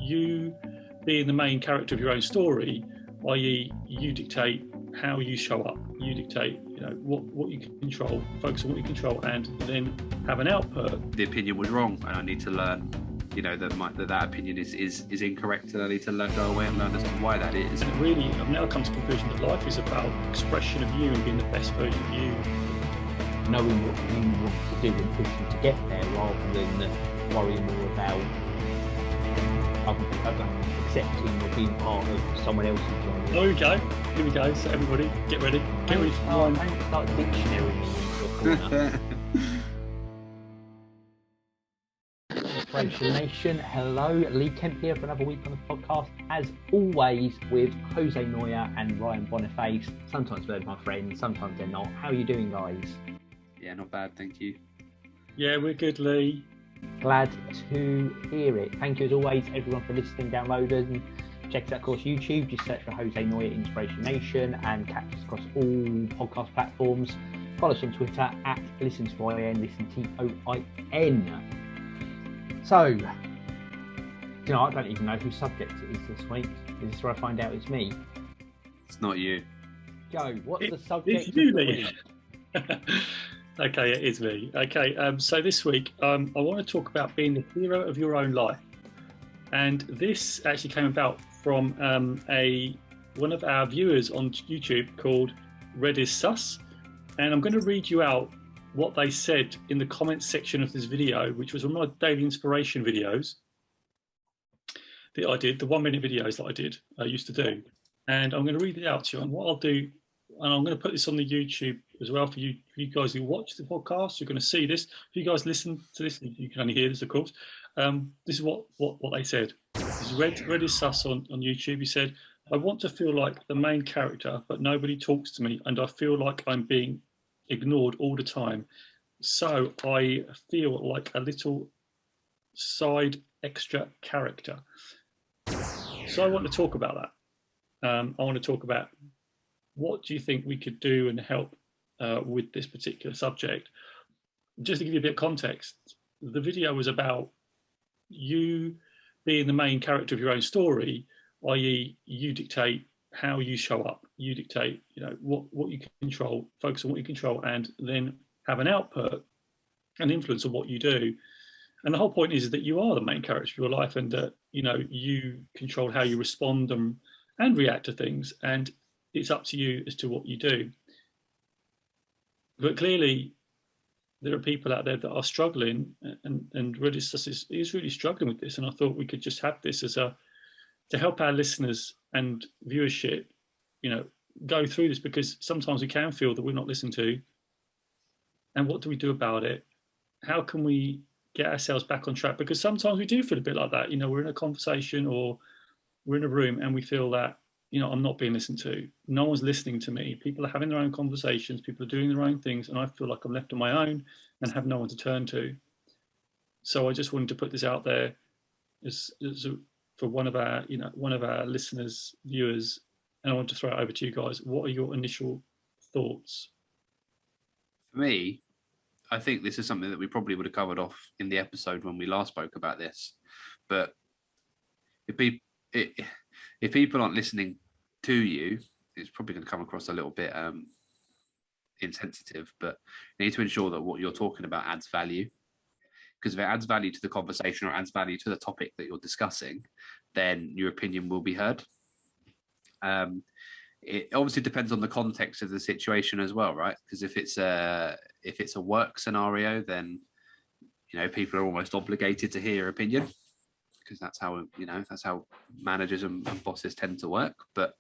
you being the main character of your own story, i.e. you dictate how you show up, you dictate, what you can control, focus on what you control, and then have an output. The opinion was wrong, and I need to learn, that opinion is incorrect, and I need to go away and learn as to why that is. And really, I've now come to the conclusion that life is about expression of you and being the best version of you. Knowing what you want to do and pushing to get there, rather than worrying more about accepting or being part of someone else's journey. Oh, here we go. So everybody, get ready. Get ready for one. Don't start dictionary into a corner. InspirationNation, hello, Lee Kemp here for another week on the podcast, as always with Jose Noya and Ryan Boniface. Sometimes they're my friends, sometimes they're not. How are you doing, guys? Yeah, not bad, thank you. Yeah, we're good, Lee. Glad to hear it. Thank you as always, everyone, for listening, downloading. Check us out, of course, YouTube. Just search for Jose Noya Inspiration and catch us across all podcast platforms. Follow us on Twitter at lessens, listen, So, I don't even know whose subject it is this week. Is this where I find out it's me? It's not you. Joe, what's the subject? It's you, Lee. Okay, it is me. Okay, so this week I want to talk about being the hero of your own life. And this actually came about from one of our viewers on YouTube called Red is Sus. And I'm going to read you out what they said in the comments section of this video, which was one of my daily inspiration videos that I did, the 1 minute videos that I used to do. And I'm going to read it out to you. And what I'll do, and I'm going to put this on the YouTube as well for you guys who watch the podcast. You're going to see this. If you guys listen to this, you can only hear this, of course. This is what they said. This is Red is Sus on YouTube. He said, "I want to feel like the main character, but nobody talks to me, and I feel like I'm being ignored all the time. So I feel like a little side extra character." So I want to talk about that. I want to talk about what do you think we could do and help with this particular subject. Just to give you a bit of context, the video was about you being the main character of your own story, i.e. you dictate how you show up, you dictate, what you can control, focus on what you control, and then have an output and influence on what you do. And the whole point is that you are the main character of your life, and that, you control how you respond and react to things. And it's up to you as to what you do. But clearly, there are people out there that are struggling, and Red is really struggling with this. And I thought we could just have this as to help our listeners and viewership, go through this, because sometimes we can feel that we're not listened to. And what do we do about it? How can we get ourselves back on track? Because sometimes we do feel a bit like that. We're in a conversation or we're in a room and we feel that, I'm not being listened to. No one's listening to me. People are having their own conversations. People are doing their own things. And I feel like I'm left on my own and have no one to turn to. So I just wanted to put this out there for one of our listeners, viewers, and I want to throw it over to you guys. What are your initial thoughts? For me, I think this is something that we probably would have covered off in the episode when we last spoke about this. But if people aren't listening to you, it's probably going to come across a little bit insensitive, but you need to ensure that what you're talking about adds value. Because if it adds value to the conversation or adds value to the topic that you're discussing, then your opinion will be heard. It obviously depends on the context of the situation as well, right? Because if it's a work scenario, then people are almost obligated to hear your opinion, because that's how managers and bosses tend to work. But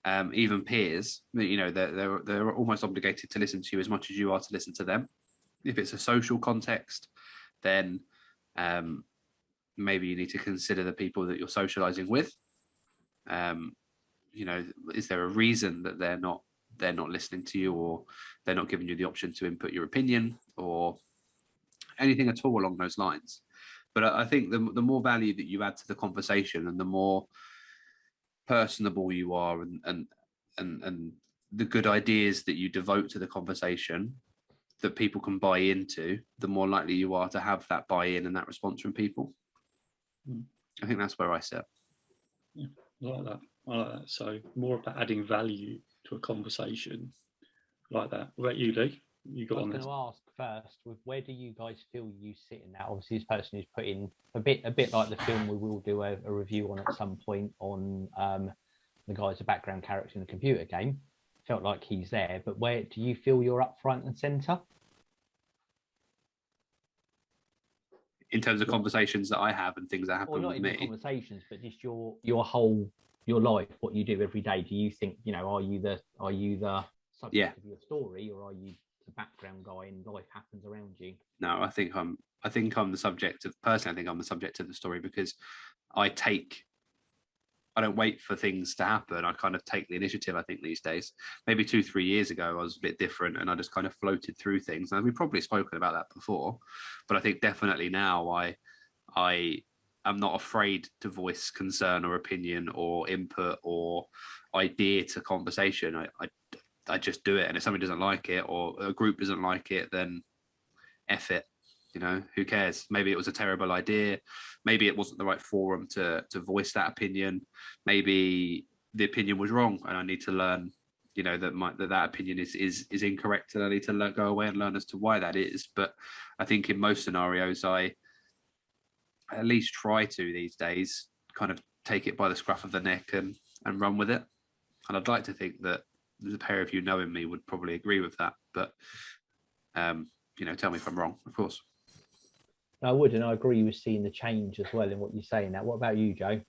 even peers, they're almost obligated to listen to you as much as you are to listen to them. If it's a social context, then maybe you need to consider the people that you're socializing with. Is there a reason that they're not listening to you, or they're not giving you the option to input your opinion, or anything at all along those lines? But I think the more value that you add to the conversation, and the more personable you are, and the good ideas that you devote to the conversation that people can buy into, the more likely you are to have that buy-in and that response from people. I think that's where I sit. Yeah, I like that. I like that. So more about adding value to a conversation like that. What about you, Lee? You got I was on going this? to ask first, with where do you guys feel you sit in that? Obviously, this person who's put in a bit like the film we will do a review on at some point on the guy's a background character in a computer game. Felt like he's there, but where do you feel you're up front and center? In terms of conversations that I have and things that happen Or not with even me. conversations, but just your life, what you do every day. Do you think, are you the subject of your story, or are you the background guy and life happens around you? No, I think I'm the subject of personally. I think I'm the subject of the story because I don't wait for things to happen. I kind of take the initiative, I think, these days. Maybe 2-3 years ago, I was a bit different and I just kind of floated through things. And we've probably spoken about that before, but I think definitely now I am not afraid to voice concern or opinion or input or idea to conversation. I just do it. And if somebody doesn't like it or a group doesn't like it, then F it. Who cares? Maybe it was a terrible idea. Maybe it wasn't the right forum to voice that opinion. Maybe the opinion was wrong and I need to learn, that opinion is incorrect and I need to go away and learn as to why that is. But I think in most scenarios, I at least try to these days kind of take it by the scruff of the neck and run with it. And I'd like to think that the pair of you knowing me would probably agree with that. But, tell me if I'm wrong, of course. I would, and I agree with seeing the change as well in what you're saying now. What about you, Joe?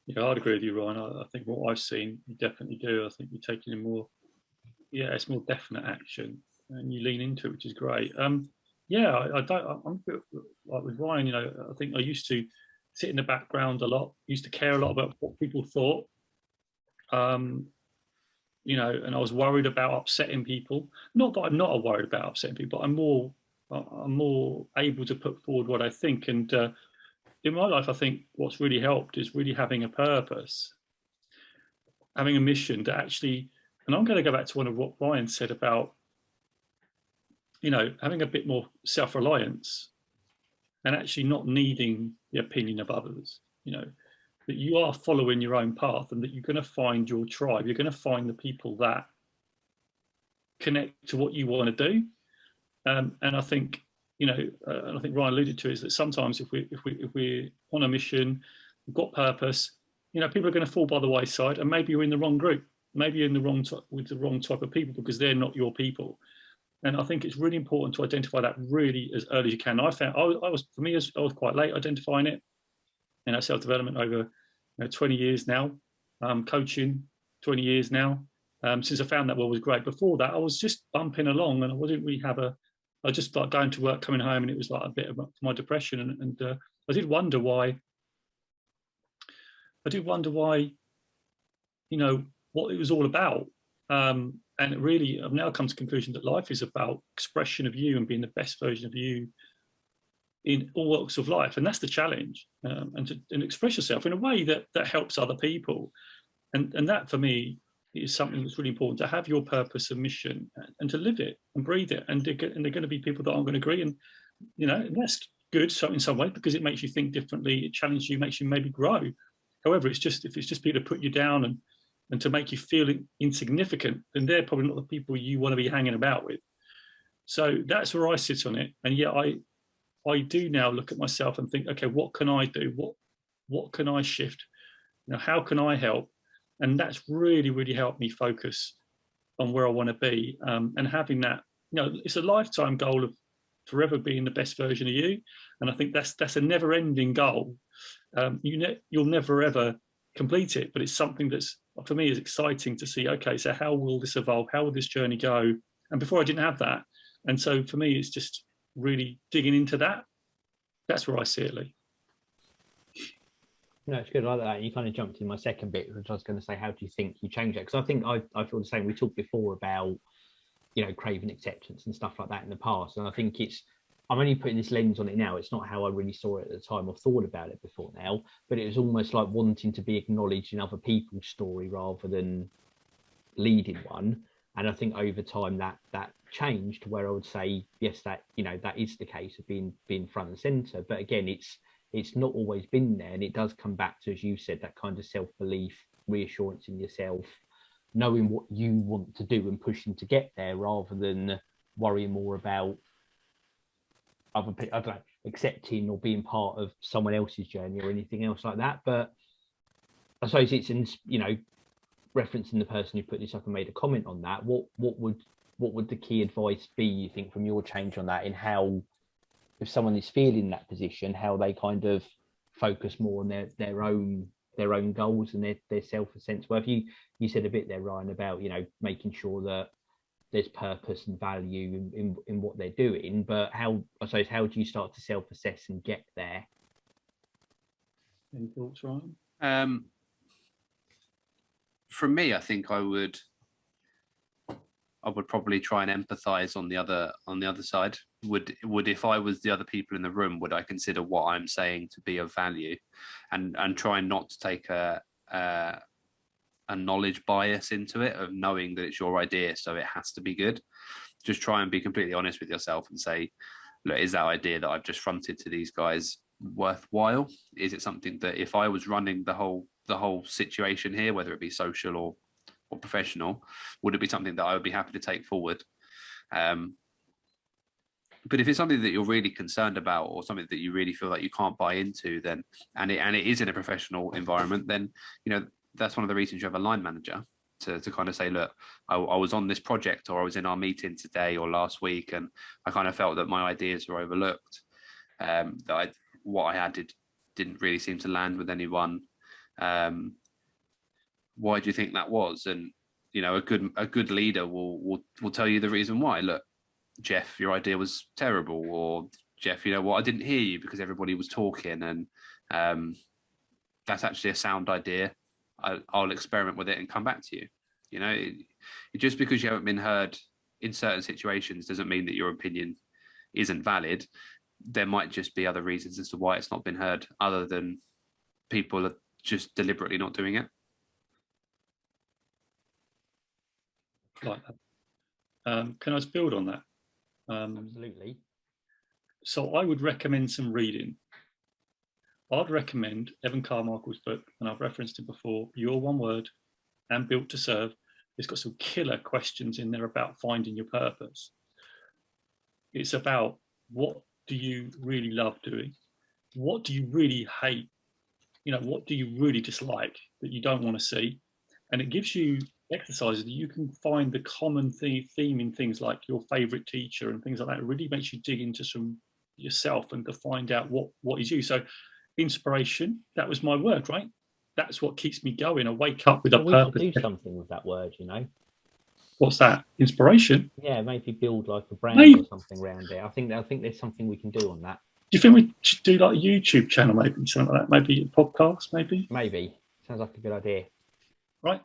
Yeah, I'd agree with you, Ryan. I think what I've seen, you definitely do. I think you're taking a more, it's more definite action, and you lean into it, which is great. Yeah, I don't. I'm a bit like with Ryan. I think I used to sit in the background a lot. Used to care a lot about what people thought. And I was worried about upsetting people. Not that I'm not worried about upsetting people. I'm more able to put forward what I think. And in my life, I think what's really helped is really having a purpose, having a mission to actually. And I'm going to go back to one of what Ryan said about, having a bit more self-reliance and actually not needing the opinion of others. That you are following your own path and that you're going to find your tribe. You're going to find the people that connect to what you want to do. And I think, and I think Ryan alluded to is that sometimes if we're on a mission, we've got purpose, people are going to fall by the wayside, and maybe you're in the wrong group, maybe you're in the wrong with the wrong type of people because they're not your people. And I think it's really important to identify that really as early as you can. I found I was quite late identifying it. Self-development over 20 years now, coaching 20 years now. Since I found that world was great. Before that, I was just bumping along, and I didn't really have I just like going to work, coming home, and it was like a bit of my depression. And I did wonder why. What it was all about. And really, I've now come to the conclusion that life is about expression of you and being the best version of you in all walks of life, and that's the challenge. And express yourself in a way that helps other people, and that for me is something that's really important, to have your purpose and mission and to live it and breathe it. And they're going to be people that aren't going to agree, and that's good. So in some way, because it makes you think differently, it challenges you, makes you maybe grow. However, if it's just people to put you down and to make you feel insignificant, then they're probably not the people you want to be hanging about with. So that's where I sit on it. And yeah, I do now look at myself and think, okay, what can I do? What can I shift? How can I help? And that's really, really helped me focus on where I want to be. And having that, it's a lifetime goal of forever being the best version of you. And I think that's a never-ending goal. You'll never ever complete it, but it's something that's, for me, is exciting to see. Okay, so how will this evolve? How will this journey go? And before I didn't have that, and so for me, it's just really digging into that. That's where I see it, Lee. No, it's good. I like that. You kind of jumped in my second bit, which I was going to say, how do you think you change that? Because I think I feel the same. We talked before about, craving acceptance and stuff like that in the past. And I think I'm only putting this lens on it now. It's not how I really saw it at the time or thought about it before now, but it was almost like wanting to be acknowledged in other people's story rather than leading one. And I think over time that changed, where I would say, yes, that is the case of being front and center. But again, it's it's not always been there. And it does come back to, as you said, that kind of self-belief, reassurance in yourself, knowing what you want to do and pushing to get there, rather than worrying more about other people, I don't know, accepting or being part of someone else's journey or anything else like that. But I suppose it's in, referencing the person who put this up and made a comment on that. What would the key advice be, you think, from your change on that, in how, if someone is feeling that position, how they kind of focus more on their own goals and their self-sense? Well, you said a bit there, Ryan, about making sure that there's purpose and value in what they're doing, but how do you start to self-assess and get there? Any thoughts, Ryan? For me, I think I would probably try and empathize on the other side. Would if I was the other people in the room, would I consider what I'm saying to be of value, and try not to take a knowledge bias into it, of knowing that it's your idea, so it has to be good. Just try and be completely honest with yourself and say, look, is that idea that I've just fronted to these guys worthwhile? Is it something that, if I was running the whole situation here, whether it be social or professional, would it be something that I would be happy to take forward? But if it's something that you're really concerned about, or something that you really feel like you can't buy into, then and it is in a professional environment, then that's one of the reasons you have a line manager to kind of say, look, I was on this project, or I was in our meeting today or last week, and I kind of felt that my ideas were overlooked. What I had didn't really seem to land with anyone. Why do you think that was? And a good leader will tell you the reason why. Look, Jeff, your idea was terrible, or Jeff, I didn't hear you because everybody was talking, and that's actually a sound idea. I'll experiment with it and come back to you. Just because you haven't been heard in certain situations doesn't mean that your opinion isn't valid. There might just be other reasons as to why it's not been heard, other than people are just deliberately not doing it. Like that. Can I just build on that? Absolutely. So I would recommend some reading. I'd recommend Evan Carmichael's book, and I've referenced it before, Your One Word and Built to Serve. It's got some killer questions in there about finding your purpose. It's about, what do you really love doing? What do you really hate? What do you really dislike that you don't want to see? And it gives you exercises that you can find the common theme in things like your favorite teacher and things like that. It really makes you dig into some yourself and to find out what is you. So inspiration, that was my word, right? That's what keeps me going. I wake up with a purpose. We should do something with that word, What's that? Inspiration? Yeah, maybe build like a brand or something around it. I think there's something we can do on that. Do you think we should do like a YouTube channel, maybe something like that? Maybe a podcast, maybe? Maybe. Sounds like a good idea. Right.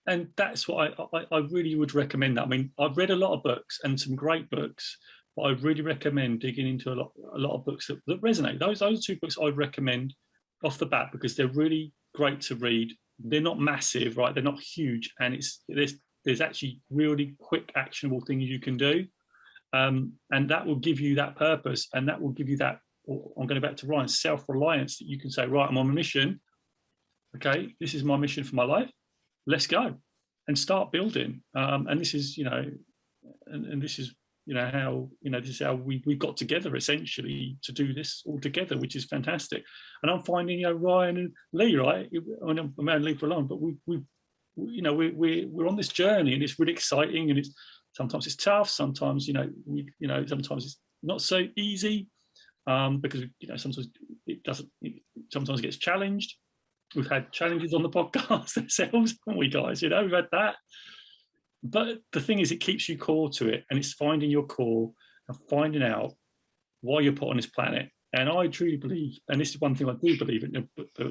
And that's what I really would recommend that. I mean, I've read a lot of books and some great books, but I really recommend digging into a lot of books that resonate. Those two books I'd recommend off the bat, because they're really great to read. They're not massive, right? They're not huge, and there's actually really quick, actionable things you can do, and that will give you that purpose, and that will give you that. I'm going back to Ryan, self-reliance, that you can say, right, I'm on a mission. Okay, this is my mission for my life. Let's go and start building. And this is, and this is, how, this is how we got together essentially to do this all together, which is fantastic. And I'm finding, Ryan and Lee, right? I'm going to leave for long, but we're on this journey, and it's really exciting, and sometimes it's tough. Sometimes, sometimes it's not so easy, because, sometimes it doesn't, sometimes it gets challenged. We've had challenges on the podcast ourselves, haven't we, guys? We've had that. But the thing is, it keeps you core to it, and it's finding your core and finding out why you're put on this planet. And I truly believe, and this is one thing I do believe in,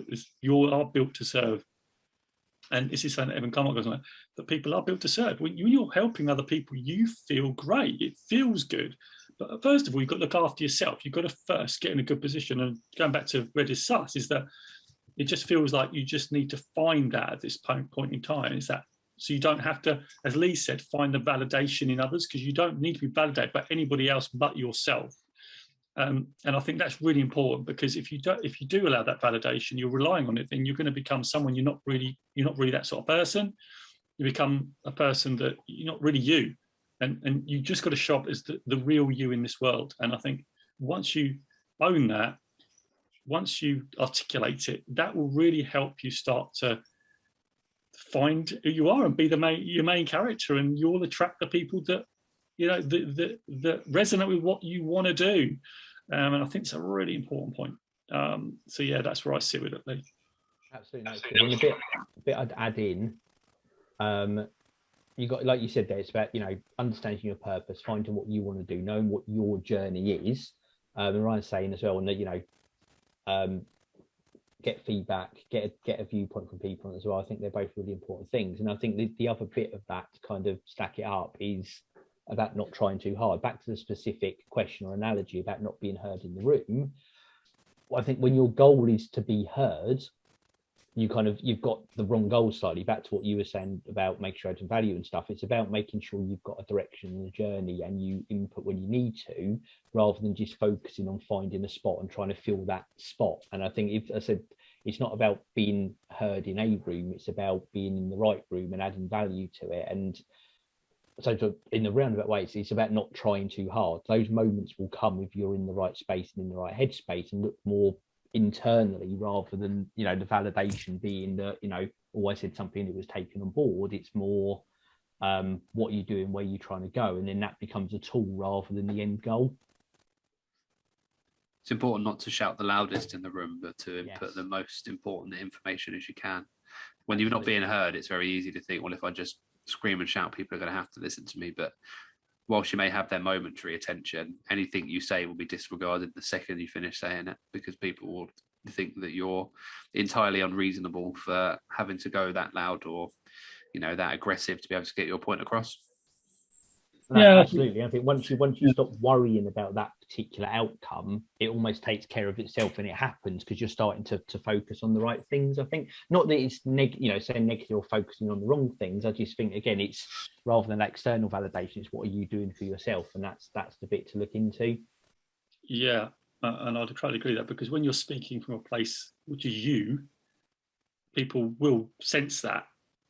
is you are built to serve. And this is something that Evan Carmichael goes on, that people are built to serve. When you're helping other people, you feel great. It feels good. But first of all, you've got to look after yourself. You've got to first get in a good position. And going back to Red is Sus, is that it just feels like you just need to find that at this point in time. Is that so you don't have to, as Lee said, find the validation in others, because you don't need to be validated by anybody else but yourself. And I think that's really important, because if you do allow that validation, you're relying on it, then you're going to become someone you're not really that sort of person. You become a person that you're not really you, and you just got to show up as the real you in this world. And I think once you own that, once you articulate it, that will really help you start to find who you are and be your main character, and you'll attract the people that that resonate with what you want to do. And I think it's a really important point. So yeah, that's where I sit with it, Lee. Absolutely. And a bit I'd add in. You got, like you said there, it's about understanding your purpose, finding what you want to do, knowing what your journey is. And Ryan's saying as well, and that get feedback, get a viewpoint from people as well. I think they're both really important things. And I think the other bit of that, to kind of stack it up, is about not trying too hard. Back to the specific question or analogy about not being heard in the room. I think when your goal is to be heard, you've got the wrong goal slightly. Back to what you were saying about make sure adding value and stuff. It's about making sure you've got a direction and a journey, and you input when you need to, rather than just focusing on finding a spot and trying to fill that spot. And I think, if I said, it's not about being heard in a room, it's about being in the right room and adding value to it. And so in the roundabout way, it's about not trying too hard. Those moments will come if you're in the right space and in the right headspace, and look more internally rather than the validation being that I said something that was taken on board. It's more what you're doing, where you're trying to go, and then that becomes a tool rather than the end goal. It's important not to shout the loudest in the room, but to input the most important information as you can. When you're not being heard, it's very easy to think, well, if I just scream and shout, people are going to have to listen to me. But whilst you may have their momentary attention, anything you say will be disregarded the second you finish saying it, because people will think that you're entirely unreasonable for having to go that loud or that aggressive to be able to get your point across. No, yeah, absolutely. I think once you stop worrying about that particular outcome, it almost takes care of itself, and it happens because you're starting to focus on the right things. I think not that it's saying negative or focusing on the wrong things. I just think, again, it's rather than external validation, it's what are you doing for yourself, and that's the bit to look into. Yeah, and I'd totally agree with that, because when you're speaking from a place which is you, people will sense that.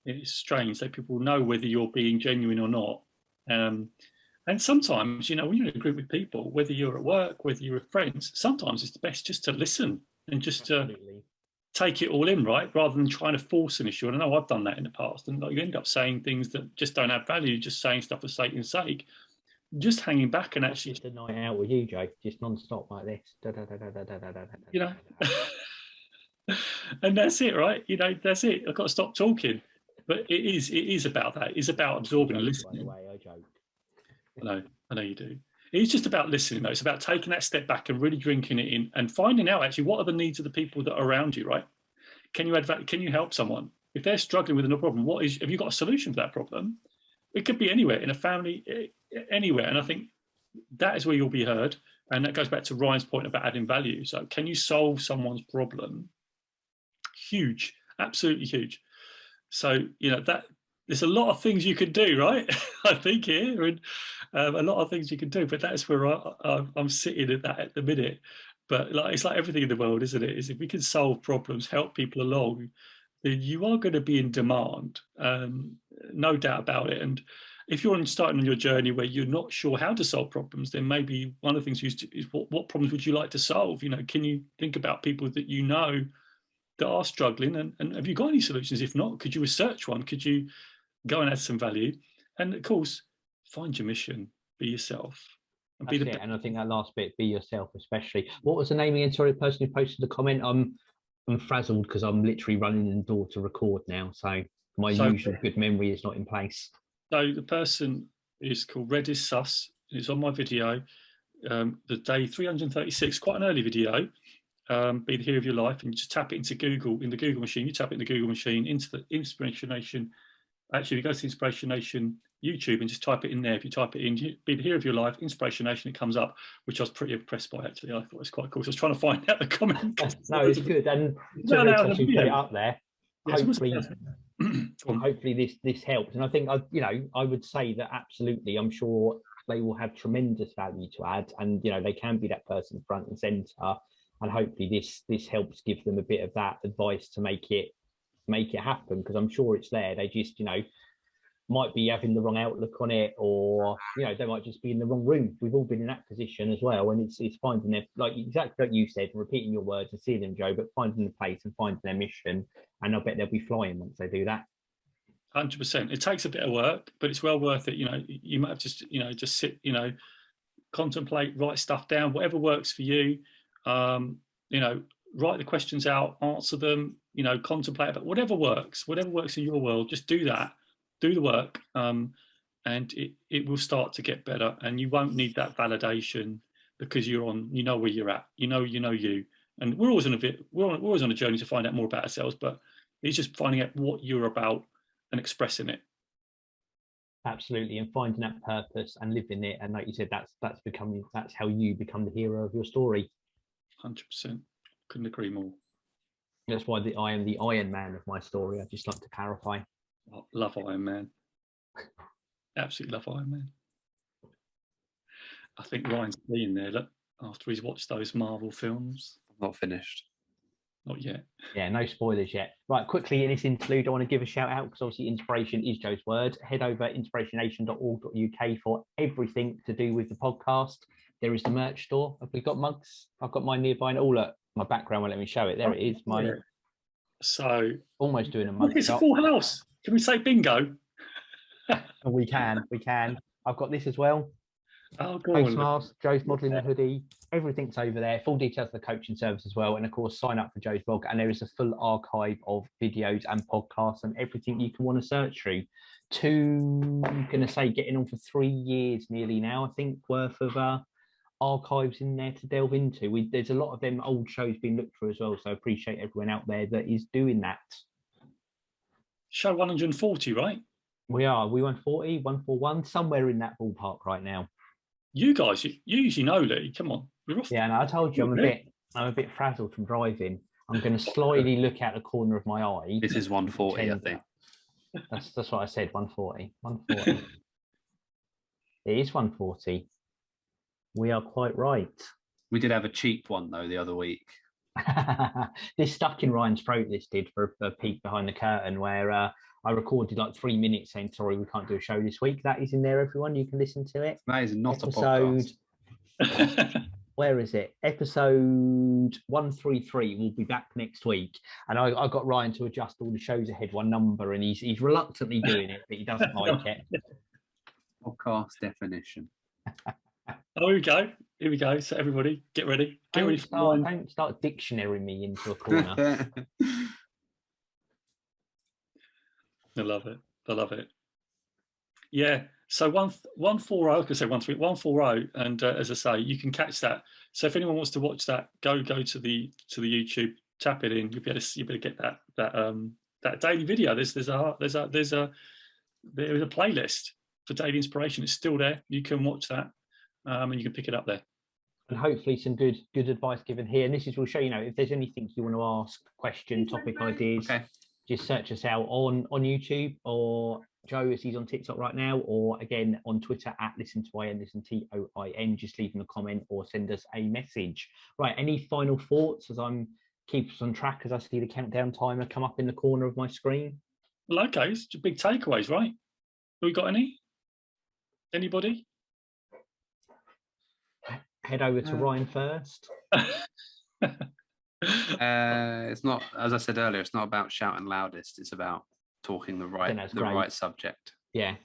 It's strange that people know whether you're being genuine or not. And sometimes, when you're in a group with people, whether you're at work, whether you're with friends, sometimes it's best just to listen and just to take it all in, right? Rather than trying to force an issue. And I know I've done that in the past, and you end up saying things that just don't add value, just saying stuff for sake's sake, just hanging back and actually. Just a night out with you, Joe, just non-stop like this. And that's it, right? That's it. I've got to stop talking. But it is about that. It's about absorbing and listening. By the way, I joke. I know you do. It's just about listening, though. It's about taking that step back and really drinking it in and finding out actually what are the needs of the people that are around you, right? Can you add value? Can you help someone? If they're struggling with a problem, have you got a solution for that problem? It could be anywhere, in a family, anywhere. And I think that is where you'll be heard. And that goes back to Ryan's point about adding value. So can you solve someone's problem? Huge, absolutely huge. So, that there's a lot of things you can do, right? I think here, and a lot of things you can do, but that's where I'm sitting at that at the minute. But it's like everything in the world, isn't it? Is if we can solve problems, help people along, then you are going to be in demand, no doubt about it. And if you're starting on your journey where you're not sure how to solve problems, then maybe one of the things is what problems would you like to solve? Can you think about people that that are struggling, and have you got any solutions? If not, could you research one? Could you go and add some value? And of course, find your mission, be yourself. And be and I think that last bit, be yourself, especially. What was the name again? Sorry, the person who posted the comment. I'm frazzled because I'm literally running in the door to record now, so my usual good memory is not in place. So the person is called Red is Sus. It's on my video, the day 336, quite an early video. Be the hero of your life, and you just tap it into Google, in the Google machine. You tap it in the Google machine into the InspirationNation. Actually, you go to InspirationNation YouTube and just type it in there. If you type it in, be the hero of your life, InspirationNation, it comes up, which I was pretty impressed by, actually. I thought it was quite cool. So I was trying to find out the comment. No, it's good. And to put it up there, hopefully this helps. And I think, I would say that absolutely, I'm sure they will have tremendous value to add, and they can be that person front and center. And hopefully this helps give them a bit of that advice to make it happen, because I'm sure it's there. They just might be having the wrong outlook on it, or they might just be in the wrong room. We've all been in that position as well, and it's finding their, like exactly like you said, repeating your words and seeing them, Joe, but finding the place and finding their mission, and I bet they'll be flying once they do that. 100%. It takes a bit of work, but it's well worth it. You might have just sit, contemplate, write stuff down, whatever works for you. Write the questions out, answer them, contemplate about whatever works in your world. Just do that, do the work, and it will start to get better, and you won't need that validation, because you're on, where you're at, you, and we're always on a journey to find out more about ourselves, but it's just finding out what you're about and expressing it. Absolutely, and finding that purpose and living it, and like you said, that's how you become the hero of your story. 100%. Couldn't agree more. That's why I am the Iron Man of my story. I'd just like to clarify. I love Iron Man. Absolutely love Iron Man. I think Ryan's being there, look, after he's watched those Marvel films. Not finished. Not yet. Yeah, no spoilers yet. Right, quickly in this interlude, I want to give a shout out, because obviously inspiration is Joe's word. Head over inspirationnation.org.uk for everything to do with the podcast. There is the merch store. Have we got mugs? I've got mine nearby. And look, my background won't let me show it. There it is. So almost doing a mug. It's a full house. Can we say bingo? We can. I've got this as well. Oh, go Face on. mask, Joe's modelling the hoodie. Everything's over there. Full details of the coaching service as well. And of course, sign up for Joe's blog. And there is a full archive of videos and podcasts and everything you can want to search through. I'm going to say getting on for 3 years nearly now, I think, worth of archives in there to delve into. There's a lot of them old shows being looked for as well. So I appreciate everyone out there that is doing that. Show 140, right? We are. We 140, 141, somewhere in that ballpark right now. You guys, you usually know, Lee. Come on, you're off. Yeah, and I told you I'm a bit frazzled from driving. I'm going to slyly look out the corner of my eye. This is 140, I think. That's what I said. 140. 140. It is 140. We are quite right. We did have a cheap one though the other week. This stuck in Ryan's throat. This did, for a peek behind the curtain, where I recorded like 3 minutes saying, sorry, we can't do a show this week. That is in there, everyone. You can listen to it. That is not a podcast. Where is it? Episode 133 will be back next week. And I got Ryan to adjust all the shows ahead one number, and he's reluctantly doing it, but he doesn't like it. Podcast definition. Oh, here we go. So everybody, get ready. Don't start dictionary me into a corner. I love it. Yeah. So 140, I was going to say 140, and as I say, you can catch that. So if anyone wants to watch that, go to the YouTube, tap it in. You'll be able to get that daily video. There's a playlist for daily inspiration. It's still there. You can watch that, and you can pick it up there. And hopefully some good advice given here. And will show, if there's anything you want to ask, question, topic ideas. Okay. Just search us out on YouTube, or Joe, as he's on TikTok right now, or again on Twitter at lessens, listen TOIN. Just leave him a comment or send us a message. Right, any final thoughts as I'm keep us on track as I see the countdown timer come up in the corner of my screen? Well, okay, it's big takeaways, right? Have we got any? Anybody? Head over to Ryan first. It's not, as I said earlier, it's not about shouting loudest. It's about talking the right subject. Yeah.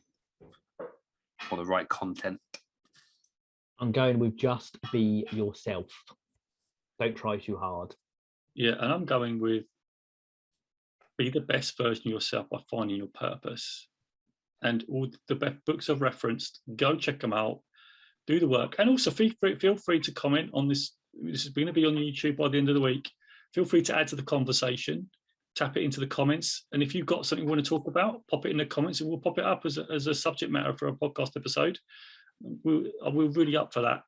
Or the right content. I'm going with just be yourself. Don't try too hard. Yeah, and I'm going with be the best version of yourself by finding your purpose. And all the books I've referenced, go check them out, do the work. And also feel free to comment on this. This is going to be on YouTube by the end of the week. Feel free to add to the conversation, tap it into the comments. And if you've got something you want to talk about, pop it in the comments and we'll pop it up as a subject matter for a podcast episode. We're really up for that.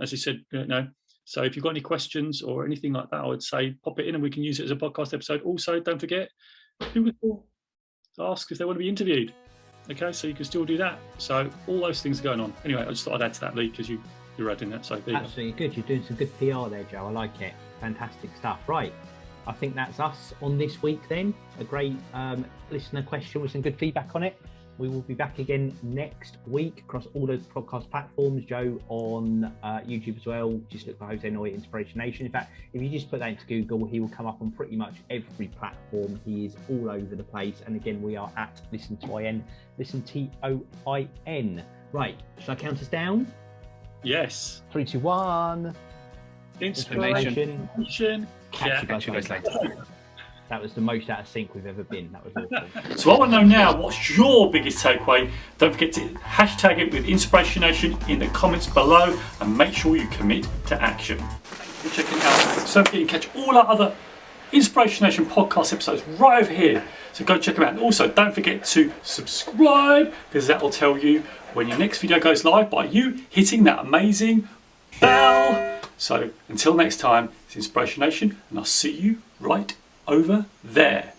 As you said, so if you've got any questions or anything like that, I would say pop it in and we can use it as a podcast episode. Also, don't forget, people ask if they want to be interviewed. Okay, so you can still do that. So all those things are going on. Anyway, I just thought I'd add to that, Lee, because you're adding that. So there you go. Absolutely good. You're doing some good PR there, Joe. I like it. Fantastic stuff. Right. I think that's us on this week then. A great listener question with some good feedback on it. We will be back again next week across all the podcast platforms. Joe on YouTube as well. Just look for Jose Noya-Inspiration. In fact, if you just put that into Google, he will come up on pretty much every platform. He is all over the place. And again, we are at Listen TOIN. Listen TOIN. Right. Shall I count us down? Yes. 3, 2, 1. Inspiration. Catch you guys later. That was the most out of sync we've ever been. That was awful. So I want to know now, what's your biggest takeaway? Don't forget to hashtag it with InspirationNation in the comments below and make sure you commit to action. You're checking out. So you can catch all our other Inspiration Nation podcast episodes right over here. So go check them out. And also don't forget to subscribe, because that will tell you when your next video goes live by you hitting that amazing bell. So until next time, it's Inspiration Nation, and I'll see you right over there.